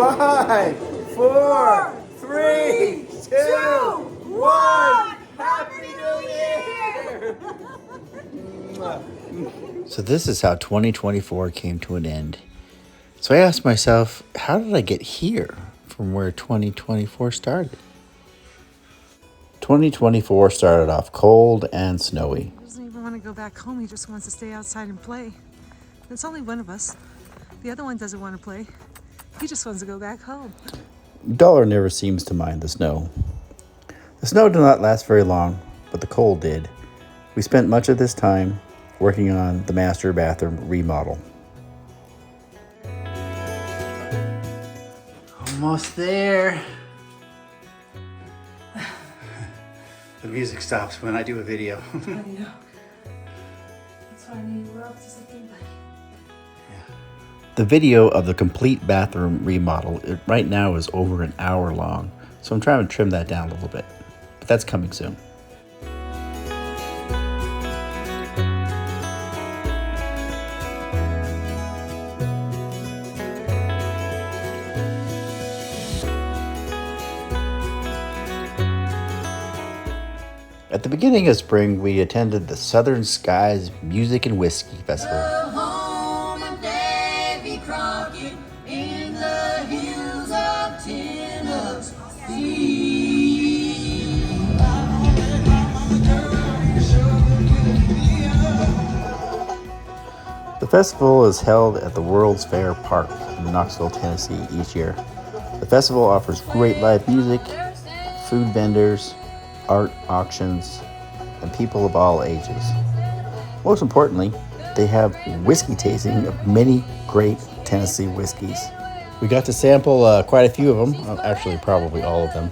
5, 4, 3, 2, 1. Happy New Year! So this is how 2024 came to an end. So I asked myself, how did I get here from where 2024 started? 2024 started off cold and snowy. He doesn't even want to go back home. He just wants to stay outside and play. There's only one of us. The other one doesn't want to play. He just wants to go back home. Dollar never seems to mind the snow. The snow did not last very long, but the cold did. We spent much of this time working on the master bathroom remodel. Almost there. The music stops when I do a video. I know. That's why I need to rub just a thing. The video of the complete bathroom remodel right now is over an hour long, so I'm trying to trim that down a little bit, but that's coming soon. At the beginning of spring, we attended the Southern Skies Music and Whiskey Festival. The home of Davy Crockett in the hills of Tennessee. The festival is held at the World's Fair Park in Knoxville, Tennessee each year. The festival offers great live music, food vendors, art auctions, and people of all ages. Most importantly, they have whiskey tasting of many great Tennessee whiskeys. We got to sample quite a few of them, actually probably all of them.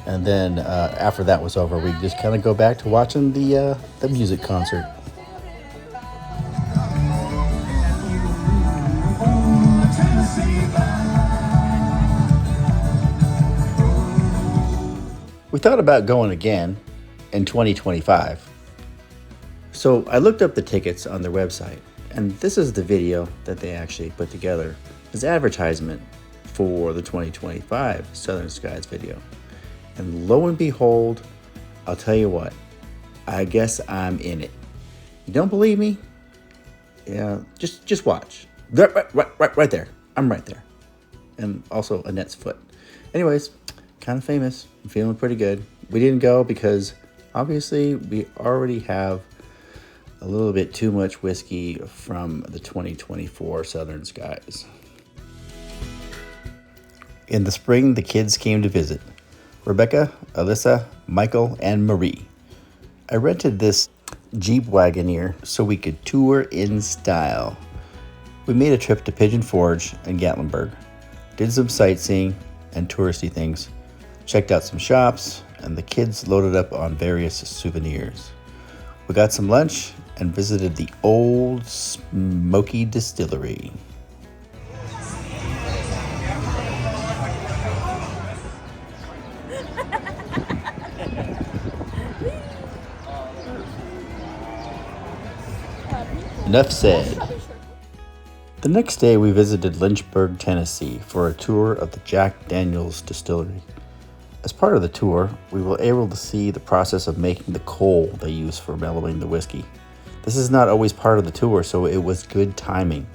And then after that was over, we just kind of go back to watching the music concert. We thought about going again in 2025. So I looked up the tickets on their website, and this is the video that they actually put together as advertisement for the 2025 Southern Skies video. And lo and behold, I'll tell you what, I guess I'm in it. You don't believe me? Yeah, just watch. Right there. I'm right there. And also Annette's foot. Anyways, kind of famous. I'm feeling pretty good. We didn't go because obviously we already have a little bit too much whiskey from the 2024 Southern Skies. In the spring, the kids came to visit. Rebecca, Alyssa, Michael, and Marie. I rented this Jeep Wagoneer so we could tour in style. We made a trip to Pigeon Forge and Gatlinburg, did some sightseeing and touristy things, checked out some shops, and the kids loaded up on various souvenirs. We got some lunch and visited the old Smoky Distillery. Enough said. The next day we visited Lynchburg, Tennessee for a tour of the Jack Daniel's distillery. As part of the tour, we were able to see the process of making the coal they use for mellowing the whiskey. This is not always part of the tour, so it was good timing.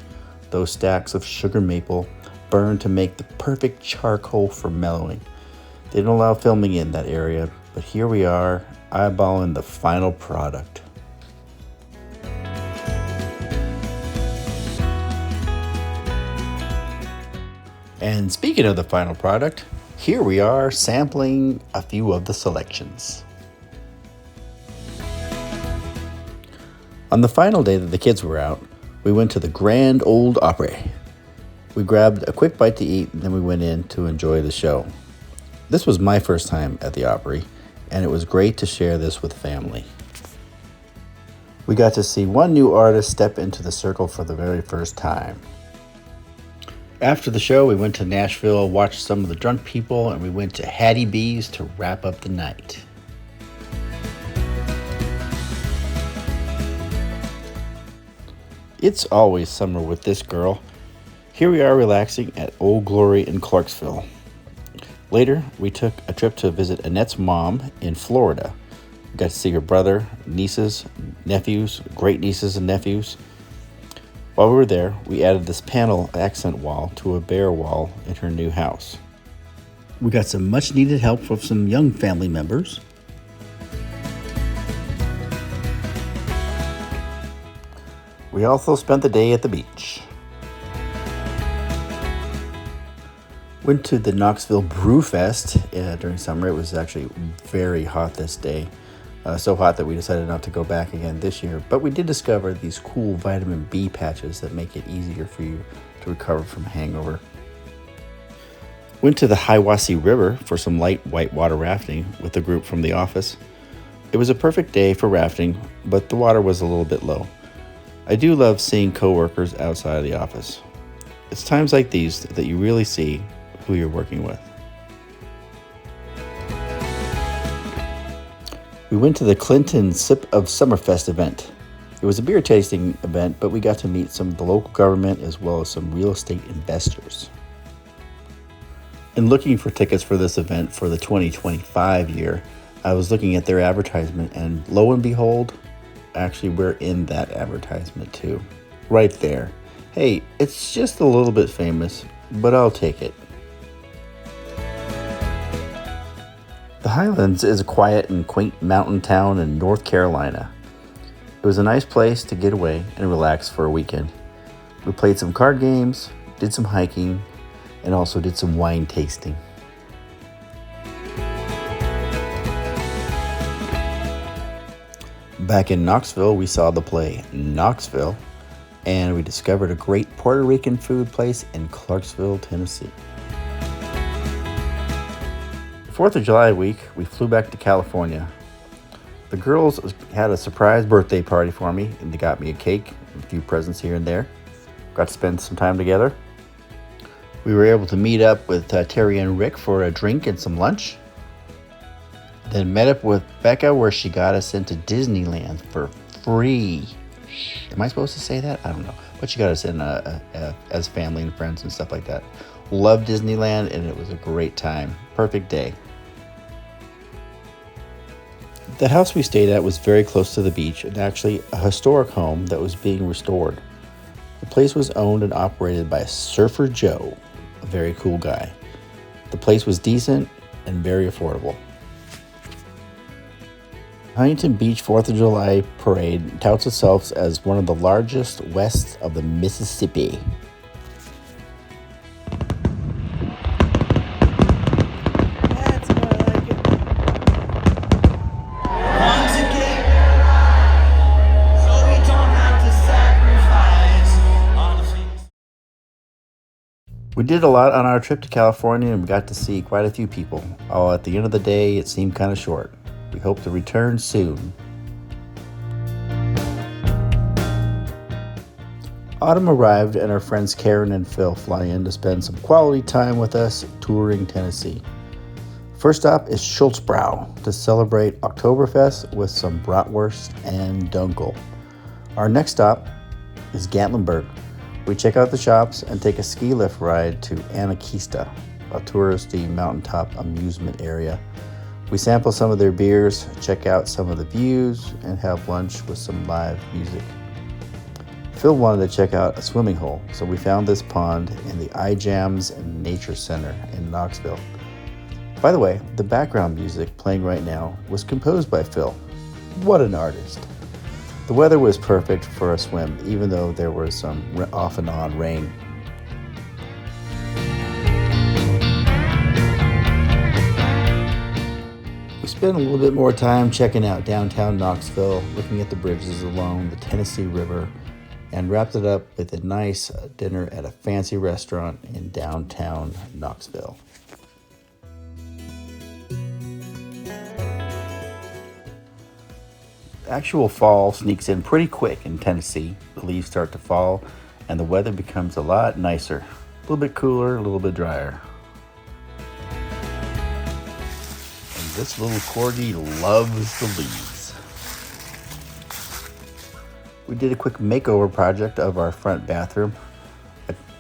Those stacks of sugar maple burned to make the perfect charcoal for mellowing. They don't allow filming in that area, but here we are, eyeballing the final product. And speaking of the final product, here we are sampling a few of the selections. On the final day that the kids were out, we went to the Grand Ole Opry. We grabbed a quick bite to eat, and then we went in to enjoy the show. This was my first time at the Opry, and it was great to share this with family. We got to see one new artist step into the circle for the very first time. After the show, we went to Nashville, watched some of the drunk people, and we went to Hattie B's to wrap up the night. It's always summer with this girl. Here we are relaxing at Old Glory in Clarksville. Later, we took a trip to visit Annette's mom in Florida. We got to see her brother, nieces, nephews, great nieces and nephews. While we were there, we added this panel accent wall to a bare wall in her new house. We got some much needed help from some young family members. We also spent the day at the beach. Went to the Knoxville Brew Fest during summer. It was actually very hot this day. So hot that we decided not to go back again this year. But we did discover these cool vitamin B patches that make it easier for you to recover from a hangover. Went to the Hiwassee River for some light whitewater rafting with the group from the office. It was a perfect day for rafting, but the water was a little bit low. I do love seeing coworkers outside of the office. It's times like these that you really see who you're working with. We went to the Clinton Sip of Summerfest event. It was a beer tasting event, but we got to meet some of the local government as well as some real estate investors. In looking for tickets for this event for the 2025 year, I was looking at their advertisement, and lo and behold, actually we're in that advertisement too. Right there. Hey, it's just a little bit famous, but I'll take it. The Highlands is a quiet and quaint mountain town in North Carolina. It was a nice place to get away and relax for a weekend. We played some card games, did some hiking, and also did some wine tasting. Back in Knoxville, we saw the play Knoxville, and we discovered a great Puerto Rican food place in Clarksville, Tennessee. 4th of July week, we flew back to California. The girls had a surprise birthday party for me, and they got me a cake, a few presents here and there. Got to spend some time together. We were able to meet up with Terry and Rick for a drink and some lunch. Then met up with Becca where she got us into Disneyland for free. Am I supposed to say that? I don't know. But she got us in as family and friends and stuff like that. Loved Disneyland, and it was a great time. Perfect day. The house we stayed at was very close to the beach, and actually a historic home that was being restored. The place was owned and operated by Surfer Joe, a very cool guy. The place was decent and very affordable. Huntington Beach 4th of July Parade touts itself as one of the largest west of the Mississippi. That's more like it. Once again, so we don't have to sacrifice all the things. We did a lot on our trip to California, and we got to see quite a few people. All at the end of the day, it seemed kind of short. We hope to return soon. Autumn arrived, and our friends Karen and Phil fly in to spend some quality time with us touring Tennessee. First stop is Schultzbrow to celebrate Oktoberfest with some bratwurst and dunkel. Our next stop is Gatlinburg. We check out the shops and take a ski lift ride to Anakista, a touristy mountaintop amusement area. We sample some of their beers, check out some of the views, and have lunch with some live music. Phil wanted to check out a swimming hole, so we found this pond in the iJams Nature Center in Knoxville. By the way, the background music playing right now was composed by Phil. What an artist. The weather was perfect for a swim, even though there was some off and on rain. We spent a little bit more time checking out downtown Knoxville, looking at the bridges along the Tennessee River, and wrapped it up with a nice dinner at a fancy restaurant in downtown Knoxville. Actual fall sneaks in pretty quick in Tennessee. The leaves start to fall, and the weather becomes a lot nicer. A little bit cooler, a little bit drier. And this little corgi loves the leaves. We did a quick makeover project of our front bathroom.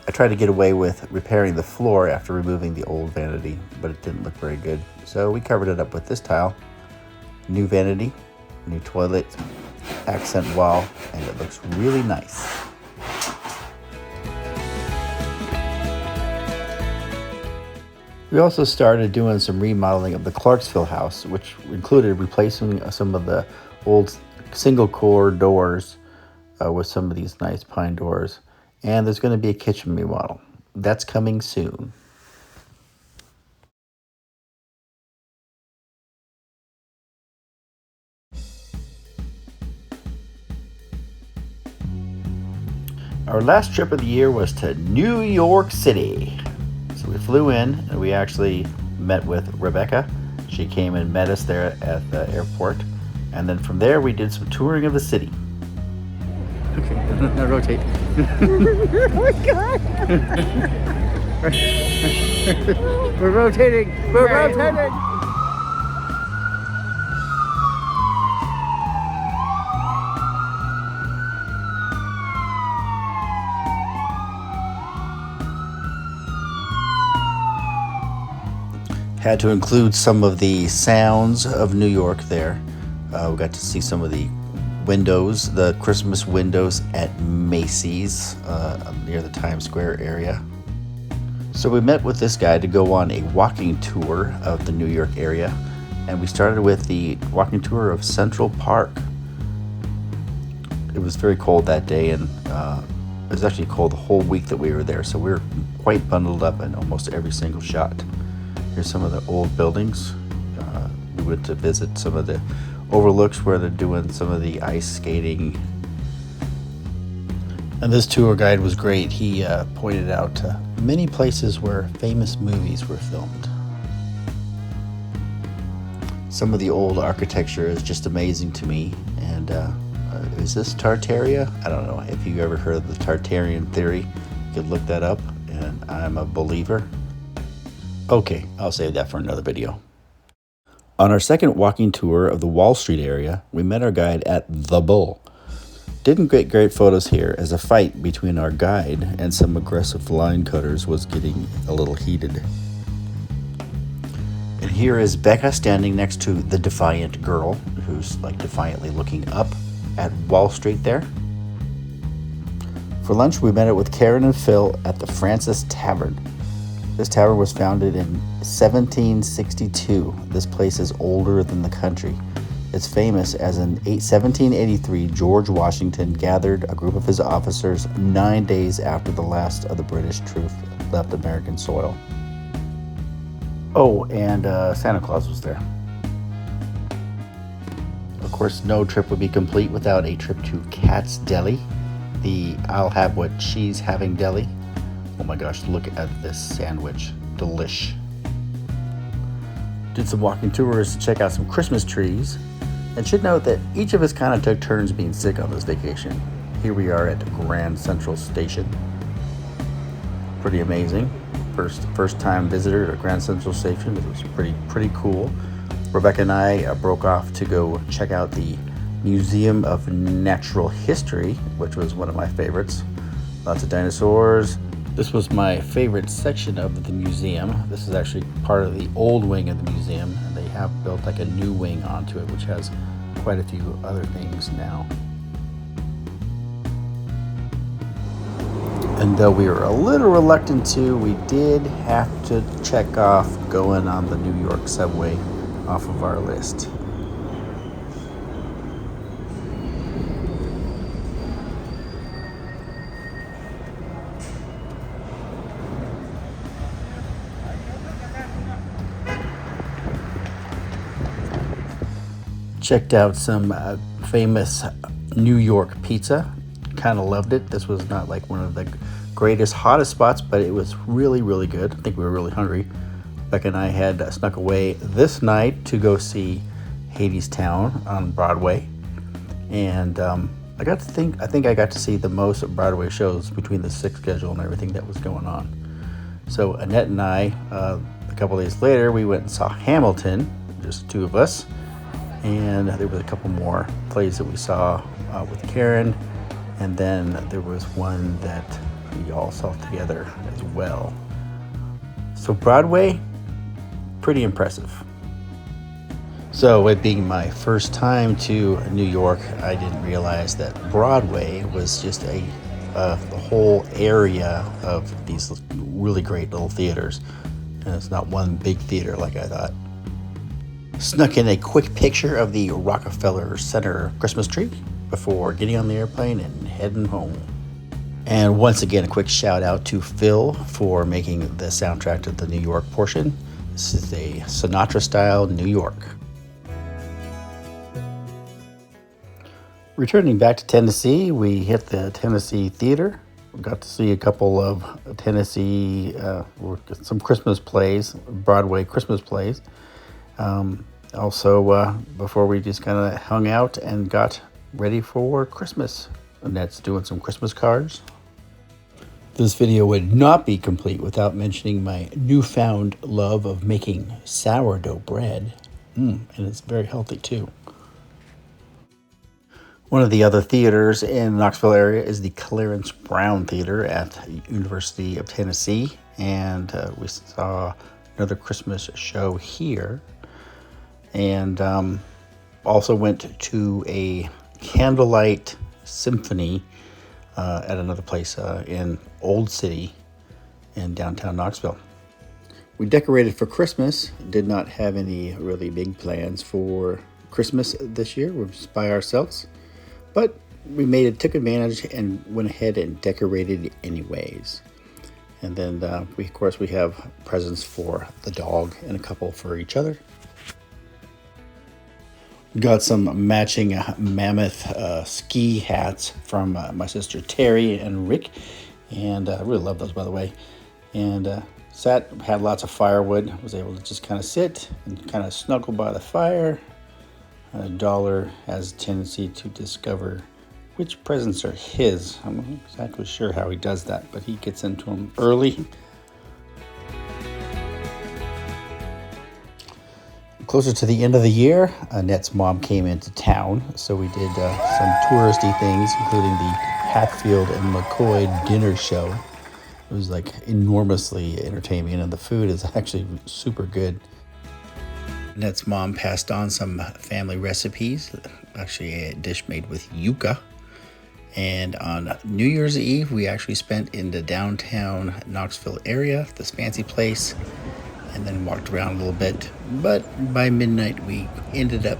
I tried to get away with repairing the floor after removing the old vanity, but it didn't look very good. So we covered it up with this tile. New vanity, new toilet, accent wall, and it looks really nice. We also started doing some remodeling of the Clarksville house, which included replacing some of the old single core doors with some of these nice pine doors. And there's going to be a kitchen remodel. That's coming soon. Our last trip of the year was to New York City. So we flew in and we actually met with Rebecca. She came and met us there at the airport. And then from there we did some touring of the city. Okay, now rotate. Oh God! We're rotating! We're rotating! Had to include some of the sounds of New York there. We got to see some of the windows, the Christmas windows at Macy's near the Times Square area. So we met with this guy to go on a walking tour of the New York area, and we started with the walking tour of Central Park. It was very cold that day, and it was actually cold the whole week that we were there, so we were quite bundled up in almost every single shot. Here's some of the old buildings. We went to visit some of the overlooks where they're doing some of the ice skating. And this tour guide was great. He pointed out many places where famous movies were filmed. Some of the old architecture is just amazing to me. And is this Tartaria? I don't know. If you ever heard of the Tartarian theory, you could look that up, and I'm a believer. Okay, I'll save that for another video. On our second walking tour of the Wall Street area, we met our guide at The Bull. Didn't get great photos here, as a fight between our guide and some aggressive line cutters was getting a little heated. And here is Becca standing next to the defiant girl, who's like defiantly looking up at Wall Street there. For lunch, we met up with Karen and Phil at the Francis Tavern. This tavern was founded in 1762. This place is older than the country. It's famous as in 1783, George Washington gathered a group of his officers 9 days after the last of the British troops left American soil. Oh, and Santa Claus was there. Of course, no trip would be complete without a trip to Cat's Deli, the I'll have what she's having deli. Oh my gosh, look at this sandwich. Delish. Did some walking tours to check out some Christmas trees. And should note that each of us kind of took turns being sick on this vacation. Here we are at Grand Central Station. Pretty amazing. First time visitor at Grand Central Station. It was pretty cool. Rebecca and I broke off to go check out the Museum of Natural History, which was one of my favorites. Lots of dinosaurs. This was my favorite section of the museum. This is actually part of the old wing of the museum, and they have built like a new wing onto it, which has quite a few other things now. And though we were a little reluctant to, we did have to check off going on the New York subway off of our list. Checked out some famous New York pizza. Kind of loved it. This was not like one of the greatest, hottest spots, but it was really, really good. I think we were really hungry. Becca and I had snuck away this night to go see Hadestown on Broadway. And I think I got to see the most Broadway shows between the 6 schedule and everything that was going on. So Annette and I, a couple days later, we went and saw Hamilton, just 2 of us. And there was a couple more plays that we saw with Karen. And then there was one that we all saw together as well. So Broadway, pretty impressive. So it being my first time to New York, I didn't realize that Broadway was just the whole area of these really great little theaters. And it's not one big theater like I thought. Snuck in a quick picture of the Rockefeller Center Christmas tree before getting on the airplane and heading home. And once again, a quick shout out to Phil for making the soundtrack to the New York portion. This is a Sinatra style New York. Returning back to Tennessee, we hit the Tennessee Theater. We got to see a couple of Tennessee, some Christmas plays, Broadway Christmas plays. Also, before we just kind of hung out and got ready for Christmas. Annette's doing some Christmas cards. This video would not be complete without mentioning my newfound love of making sourdough bread. And it's very healthy too. One of the other theaters in the Knoxville area is the Clarence Brown Theater at the University of Tennessee. And we saw another Christmas show here. And also went to a candlelight symphony at another place in Old City in downtown Knoxville. We decorated for Christmas. Did not have any really big plans for Christmas this year. We're just by ourselves. But we took advantage and went ahead and decorated anyways. And then we have presents for the dog and a couple for each other. Got some matching mammoth ski hats from my sister Terry and Rick. And I really love those, by the way. And had lots of firewood. Was able to just kind of sit and kind of snuggle by the fire. Dollar has a tendency to discover which presents are his. I'm not exactly sure how he does that, but he gets into them early. Closer to the end of the year, Annette's mom came into town, so we did some touristy things, including the Hatfield and McCoy dinner show. It was like enormously entertaining, and the food is actually super good. Annette's mom passed on some family recipes, actually a dish made with yuca. And on New Year's Eve, we actually spent in the downtown Knoxville area, this fancy place, and then walked around a little bit. But by midnight, we ended up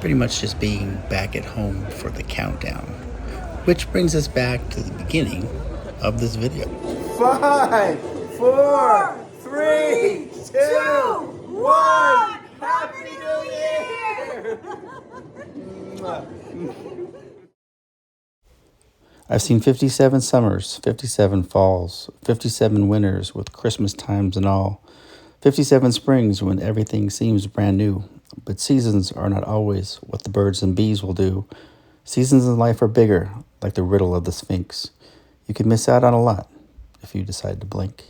pretty much just being back at home for the countdown, which brings us back to the beginning of this video. 5, 4, 3, 2, 1. Happy New Year! I've seen 57 summers, 57 falls, 57 winters with Christmas times and all, 57 springs when everything seems brand new. But seasons are not always what the birds and bees will do. Seasons in life are bigger, like the riddle of the Sphinx. You can miss out on a lot if you decide to blink.